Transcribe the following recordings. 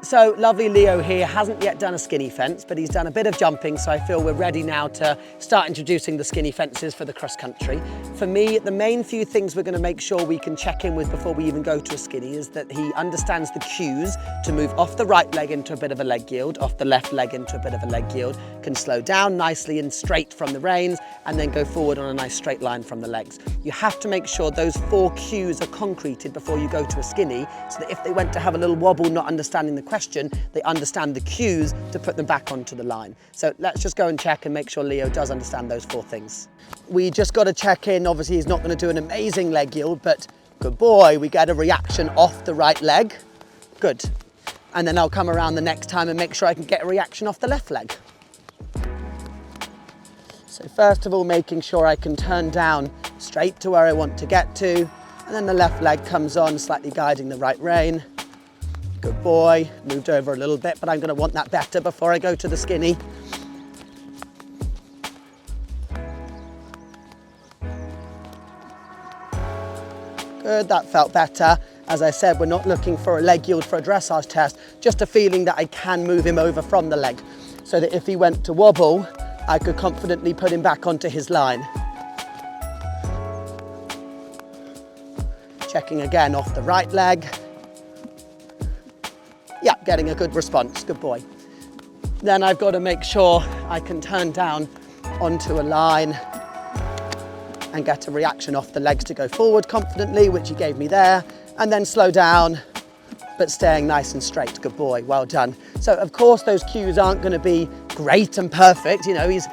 So lovely Leo here hasn't yet done a skinny fence, but he's done a bit of jumping, so I feel we're ready now to start introducing the skinny fences for the cross country. For me, the main few things we're going to make sure we can check in with before we even go to a skinny is that he understands the cues to move off the right leg into a bit of a leg yield, off the left leg into a bit of a leg yield, can slow down nicely and straight from the reins, and then go forward on a nice straight line from the legs. You have to make sure those 4 cues are concreted before you go to a skinny, so that if they went to have a little wobble not understanding the question, they understand the cues to put them back onto the line. So let's just go and check and make sure Leo does understand those 4 things. We just got to check in. Obviously he's not going to do an amazing leg yield, but good boy, we get a reaction off the right leg. Good. And then I'll come around the next time and make sure I can get a reaction off the left leg. So first of all, making sure I can turn down straight to where I want to get to, and then the left leg comes on, slightly guiding the right rein. Good boy, moved over a little bit, but I'm going to want that better before I go to the skinny. Good, that felt better. As I said, we're not looking for a leg yield for a dressage test, just a feeling that I can move him over from the leg, so that if he went to wobble, I could confidently put him back onto his line. Checking again off the right leg. Yeah, getting a good response, good boy. Then I've got to make sure I can turn down onto a line and get a reaction off the legs to go forward confidently, which he gave me there, and then slow down, but staying nice and straight. Good boy, well done. So of course those cues aren't going to be great and perfect. You know, he's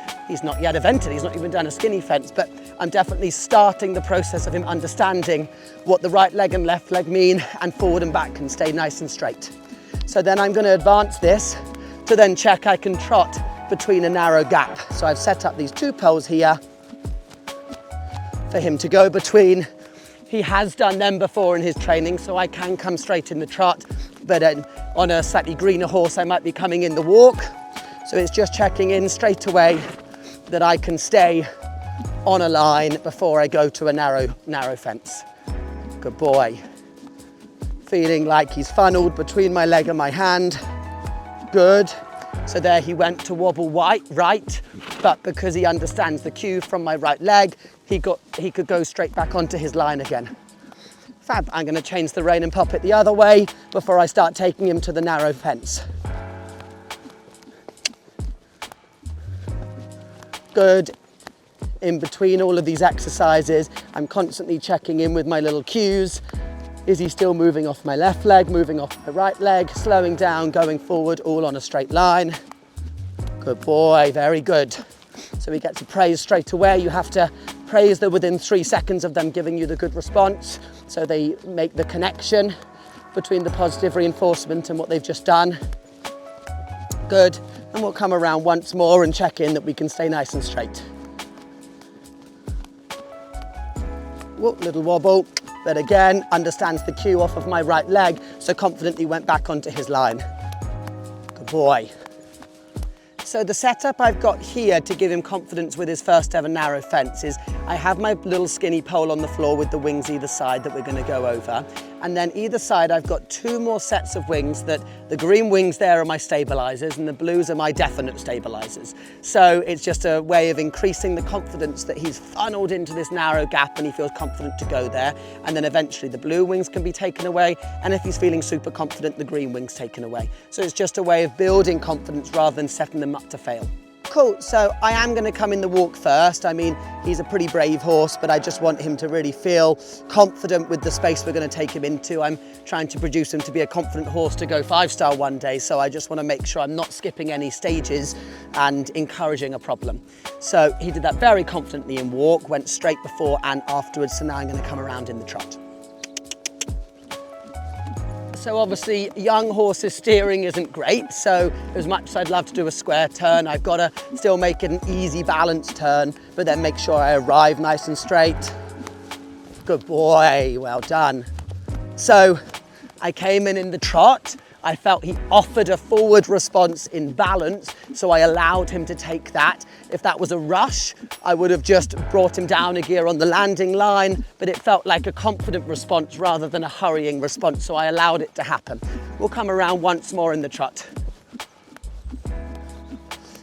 not yet evented, he's not even done a skinny fence, but I'm definitely starting the process of him understanding what the right leg and left leg mean, and forward and back can stay nice and straight. So then I'm going to advance this to then check I can trot between a narrow gap. So I've set up these 2 poles here for him to go between. He has done them before in his training, so I can come straight in the trot, but on a slightly greener horse I might be coming in the walk. So it's just checking in straight away that I can stay on a line before I go to a narrow fence. Good boy. Feeling like he's funneled between my leg and my hand. Good. So there he went to wobble right, but because he understands the cue from my right leg, he could go straight back onto his line again. Fab. I'm going to change the rein and pop it the other way before I start taking him to the narrow fence. Good. In between all of these exercises, I'm constantly checking in with my little cues. Is he still moving off my left leg, moving off my right leg, slowing down, going forward, all on a straight line? Good boy, very good. So we get to praise straight away. You have to praise them within 3 seconds of them giving you the good response, so they make the connection between the positive reinforcement and what they've just done. Good, and we'll come around once more and check in that we can stay nice and straight. Whoop, little wobble. But again, understands the cue off of my right leg, so confidently went back onto his line. Good boy. So the setup I've got here to give him confidence with his first ever narrow fence is I have my little skinny pole on the floor with the wings either side that we're going to go over. And then either side I've got 2 more sets of wings that the green wings there are my stabilizers and the blues are my definite stabilizers. So it's just a way of increasing the confidence that he's funneled into this narrow gap and he feels confident to go there. And then eventually the blue wings can be taken away. And if he's feeling super confident, the green wings taken away. So it's just a way of building confidence rather than setting them up to fail. Cool, so I am going to come in the walk first. I mean, he's a pretty brave horse, but I just want him to really feel confident with the space we're going to take him into. I'm trying to produce him to be a confident horse to go 5-star one day, so I just want to make sure I'm not skipping any stages and encouraging a problem. So he did that very confidently in walk, went straight before and afterwards, so now I'm going to come around in the trot. So obviously young horses steering isn't great, so as much as I'd love to do a square turn, I've got to still make it an easy balanced turn, but then make sure I arrive nice and straight. Good boy, well done. So I came in the trot. I felt he offered a forward response in balance, so I allowed him to take that. If that was a rush, I would have just brought him down a gear on the landing line, but it felt like a confident response rather than a hurrying response, so I allowed it to happen. We'll come around once more in the trot.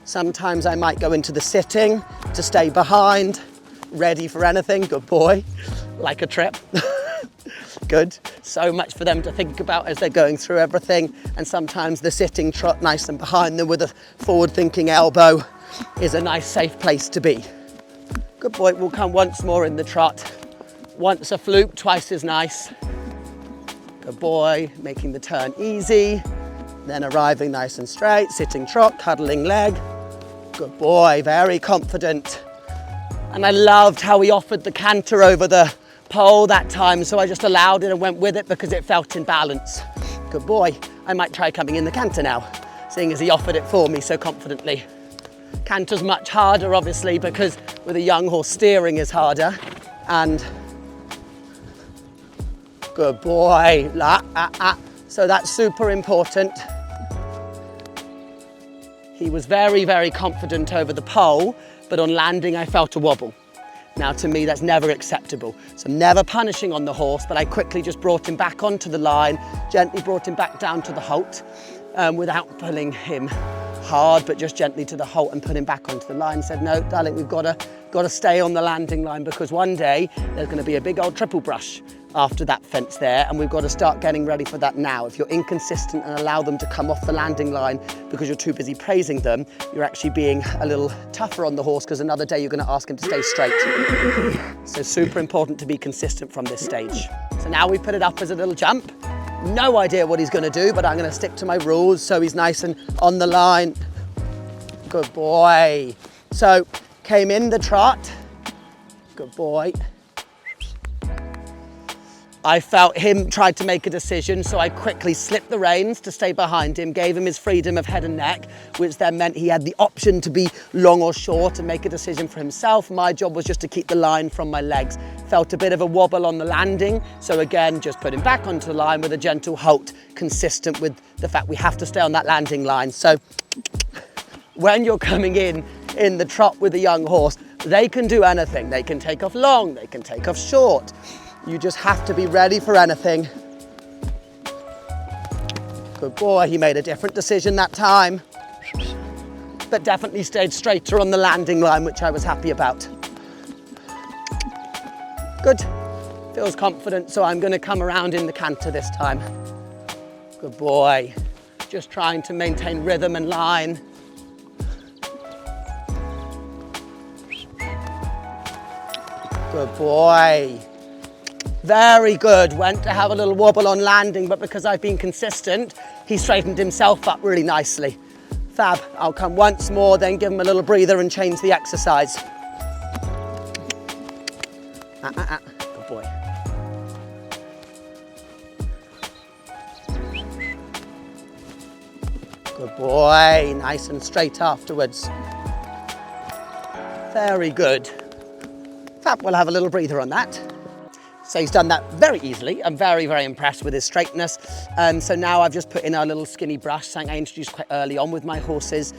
Sometimes I might go into the sitting to stay behind, ready for anything. Good boy. Like a trip. Good. So much for them to think about as they're going through everything. And sometimes the sitting trot, nice and behind them with a forward-thinking elbow, is a nice, safe place to be. Good boy. We'll come once more in the trot. Once a fluke, twice as nice. Good boy. Making the turn easy. Then arriving nice and straight. Sitting trot, cuddling leg. Good boy. Very confident. And I loved how he offered the canter over the pole that time, so I just allowed it and went with it because it felt in balance. Good boy. I might try coming in the canter now, seeing as he offered it for me so confidently. Canter's much harder, obviously, because with a young horse, steering is harder. And good boy. So that's super important. He was very, very confident over the pole, but on landing, I felt a wobble. Now, to me, that's never acceptable. So I'm never punishing on the horse, but I quickly just brought him back onto the line, gently brought him back down to the halt, without pulling him hard, but just gently to the halt and put him back onto the line. Said, no, darling, we've got to stay on the landing line because one day there's going to be a big old triple brush after that fence there, and we've got to start getting ready for that now. If you're inconsistent and allow them to come off the landing line because you're too busy praising them, you're actually being a little tougher on the horse because another day you're going to ask him to stay straight. So super important to be consistent from this stage. So now we put it up as a little jump. No idea what he's going to do, but I'm going to stick to my rules so he's nice and on the line. Good boy. So came in the trot. Good boy. I felt him tried to make a decision, so I quickly slipped the reins to stay behind him, gave him his freedom of head and neck, which then meant he had the option to be long or short and make a decision for himself. My job was just to keep the line from my legs. Felt a bit of a wobble on the landing, so again, just put him back onto the line with a gentle halt, consistent with the fact we have to stay on that landing line. So when you're coming in the trot with a young horse, they can do anything. They can take off long, they can take off short. You just have to be ready for anything. Good boy, he made a different decision that time, but definitely stayed straighter on the landing line, which I was happy about. Good, feels confident, so I'm gonna come around in the canter this time. Good boy, just trying to maintain rhythm and line. Good boy. Very good. Went to have a little wobble on landing, but because I've been consistent, he straightened himself up really nicely. Fab. I'll come once more, then give him a little breather and change the exercise. Good boy. Good boy. Nice and straight afterwards. Very good. Fab. We'll have a little breather on that. So he's done that very easily. I'm very, very impressed with his straightness. So now I've just put in our little skinny brush, something I introduced quite early on with my horses.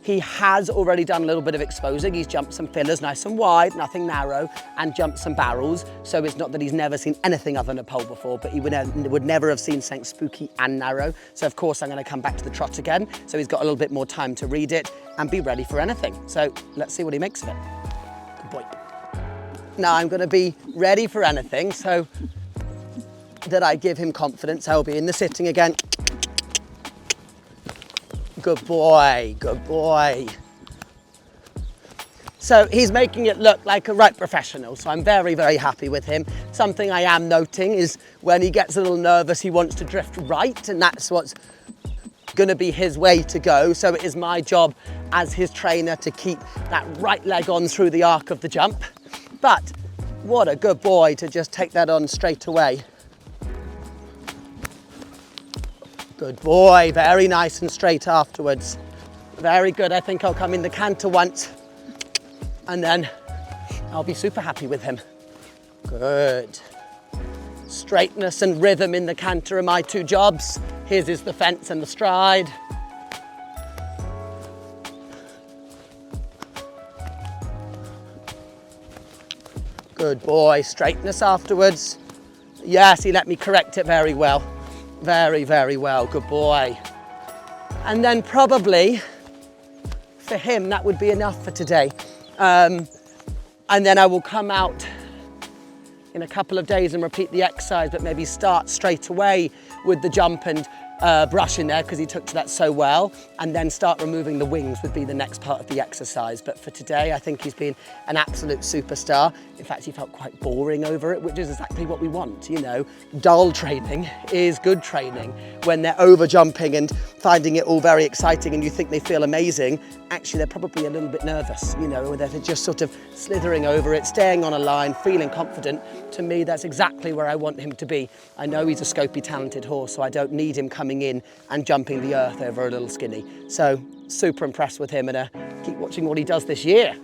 He has already done a little bit of exposing. He's jumped some fillers, nice and wide, nothing narrow, and jumped some barrels. So it's not that he's never seen anything other than a pole before, but he would never have seen something spooky and narrow. So of course I'm gonna come back to the trot again. So he's got a little bit more time to read it and be ready for anything. So let's see what he makes of it. Good boy. Now I'm going to be ready for anything so that I give him confidence. I'll be in the sitting again. Good boy, good boy. So he's making it look like a right professional, so I'm very, very happy with him. Something I am noting is when he gets a little nervous, he wants to drift right, and that's what's going to be his way to go. So it is my job as his trainer to keep that right leg on through the arc of the jump. But what a good boy to just take that on straight away. Good boy, very nice and straight afterwards. Very good. I think I'll come in the canter once and then I'll be super happy with him. Good. Straightness and rhythm in the canter are my two jobs. His is the fence and the stride. Good boy, straightness afterwards. Yes, he let me correct it very well. Very, very well, good boy. And then probably for him, that would be enough for today. And then I will come out in a couple of days and repeat the exercise, but maybe start straight away with the jump and brush in there because he took to that so well, and then start removing the wings would be the next part of the exercise. But for today, I think he's been an absolute superstar. In fact, he felt quite boring over it, which is exactly what we want. You know, dull training is good training. When they're over jumping and finding it all very exciting and you think they feel amazing, actually they're probably a little bit nervous, you know, or they're just sort of slithering over it, staying on a line, feeling confident. To me, that's exactly where I want him to be. I know he's a scopy, talented horse, so I don't need him coming in and jumping the earth over a little skinny. So super impressed with him, and keep watching what he does this year.